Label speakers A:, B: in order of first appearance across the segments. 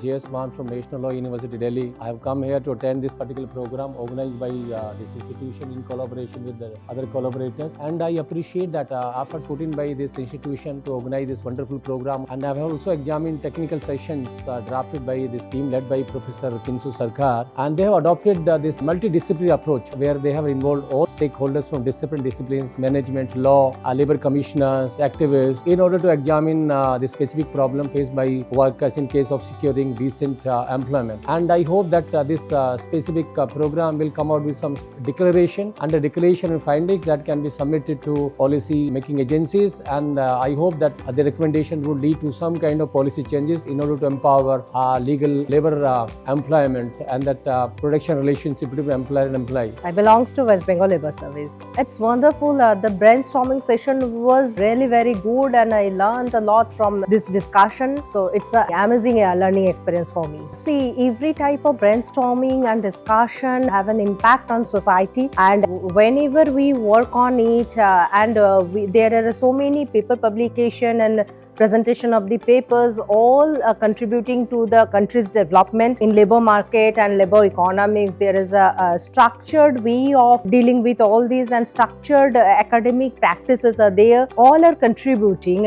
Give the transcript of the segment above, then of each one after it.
A: J.S. Wan from National Law University, Delhi. I have come here to attend this particular program organized by this institution in collaboration with the other collaborators. And I appreciate that effort put in by this institution to organize this wonderful program. And I have also examined technical sessions drafted by this team led by Professor Kinsu Sarkar. And they have adopted this multidisciplinary approach where they have involved all stakeholders from different disciplines, management, law, labor commissioners, activists, in order to examine the specific problem faced by workers in case of securing decent employment. And I hope that this specific program will come out with some declaration, and the declaration and findings that can be submitted to policy making agencies. And I hope that the recommendation would lead to some kind of policy changes in order to empower legal labor employment and that production relationship between employer and employee.
B: I belong to West Bengal Labour Service. It's wonderful. The brainstorming session was really very good and I learned a lot from this discussion. So it's an amazing learning experience for me. See, every type of brainstorming and discussion have an impact on society, and whenever we work on it there are so many paper publication and presentation of the papers, all contributing to the country's development in labor market and labor economics. There is a structured way of dealing with all these, and structured academic practices are there. All are contributing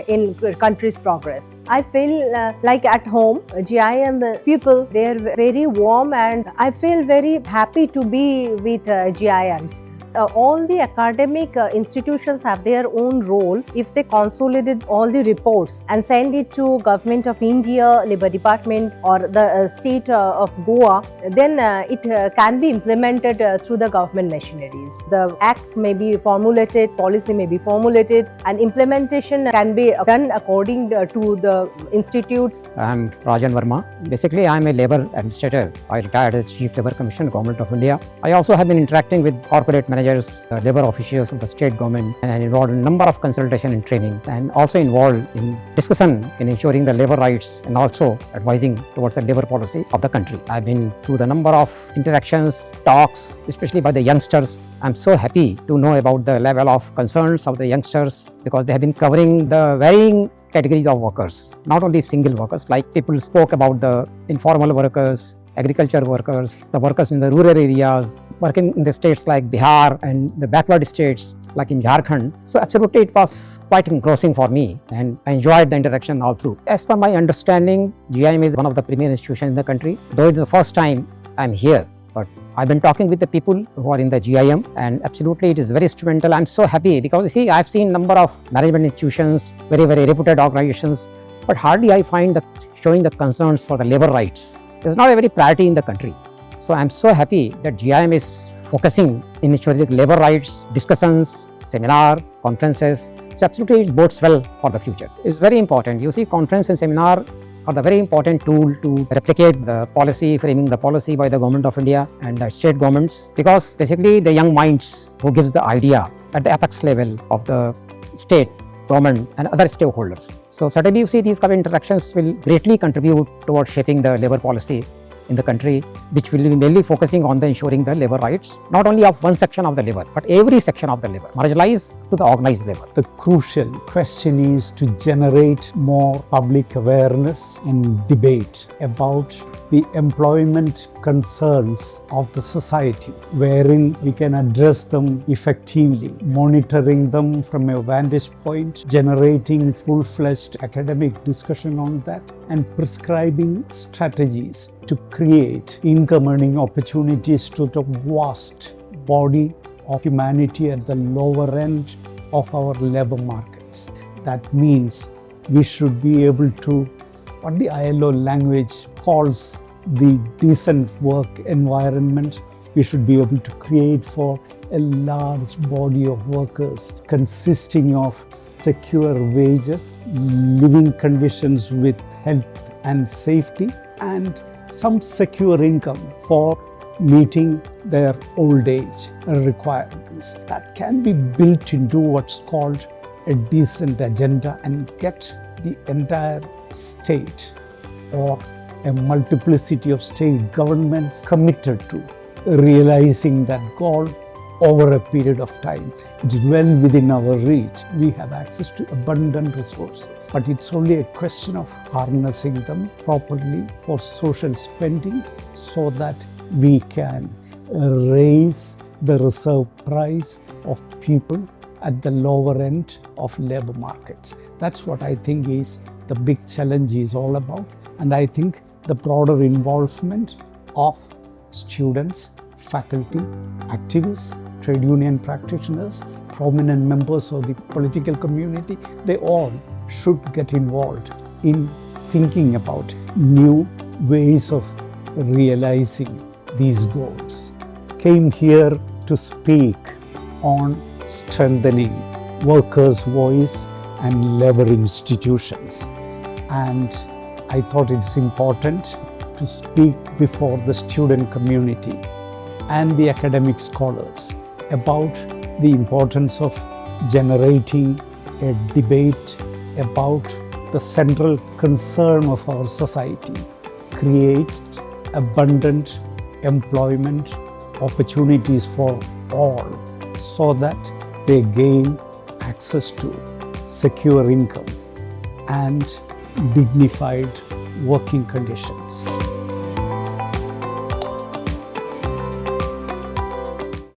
B: in country's progress. I feel like at home, GIM people, they are very warm, and I feel very happy to be with GIMs. All the academic institutions have their own role. If they consolidate all the reports and send it to Government of India, Labour Department or the state of Goa, then it can be implemented through the government machineries. The acts may be formulated, policy may be formulated, and implementation can be done according to the institutes.
C: I am Rajan Verma. Basically, I am a labour administrator. I retired as Chief Labour Commissioner, Government of India. I also have been interacting with corporate managers, labour officials of the state government, and involved in a number of consultation and training, and also involved in discussion in ensuring the labour rights and also advising towards the labour policy of the country. I've been through the number of interactions, talks, especially by the youngsters. I'm so happy to know about the level of concerns of the youngsters, because they have been covering the varying categories of workers, not only single workers, like people spoke about the informal workers, agriculture workers, the workers in the rural areas, working in the states like Bihar and the backward states like in Jharkhand. So absolutely it was quite engrossing for me, and I enjoyed the interaction all through. As per my understanding, GIM is one of the premier institutions in the country. Though it's the first time I'm here, but I've been talking with the people who are in the GIM, and absolutely it is very instrumental. I'm so happy because, you see, I've seen number of management institutions, very reputed organizations, but hardly I find showing the concerns for the labor rights. It's not a very priority in the country. So I'm so happy that GIM is focusing in ensuring labor rights, discussions, seminar, conferences. So absolutely it bodes well for the future. It's very important. You see, conference and seminar are the very important tool to replicate the policy, framing the policy by the Government of India and the state governments, because basically the young minds who gives the idea at the apex level of the state government and other stakeholders. So certainly you see these kind of interactions will greatly contribute towards shaping the labour policy in the country, which will be mainly focusing on the ensuring the labour rights, not only of one section of the labour, but every section of the labour, marginalized to the organised labour.
D: The crucial question is to generate more public awareness and debate about the employment concerns of the society, wherein we can address them effectively, monitoring them from a vantage point, generating full-fledged academic discussion on that, and prescribing strategies to create income earning opportunities to the vast body of humanity at the lower end of our labor markets. That means we should be able to, what the ILO language calls the decent work environment, we should be able to create for a large body of workers consisting of secure wages, living conditions with health and safety, and some secure income for meeting their old age requirements. That can be built into what's called a decent agenda and get the entire state or a multiplicity of state governments committed to realizing that goal over a period of time. It's well within our reach. We have access to abundant resources, but it's only a question of harnessing them properly for social spending so that we can raise the reserve price of people at the lower end of labor markets. That's what I think is the big challenge is all about. And I think the broader involvement of students, faculty, activists, trade union practitioners, prominent members of the political community, they all should get involved in thinking about new ways of realizing these goals. Came here to speak on strengthening workers' voice and labor institutions. And I thought it's important to speak before the student community and the academic scholars about the importance of generating a debate about the central concern of our society: create abundant employment opportunities for all so that they gain access to secure income and dignified working conditions.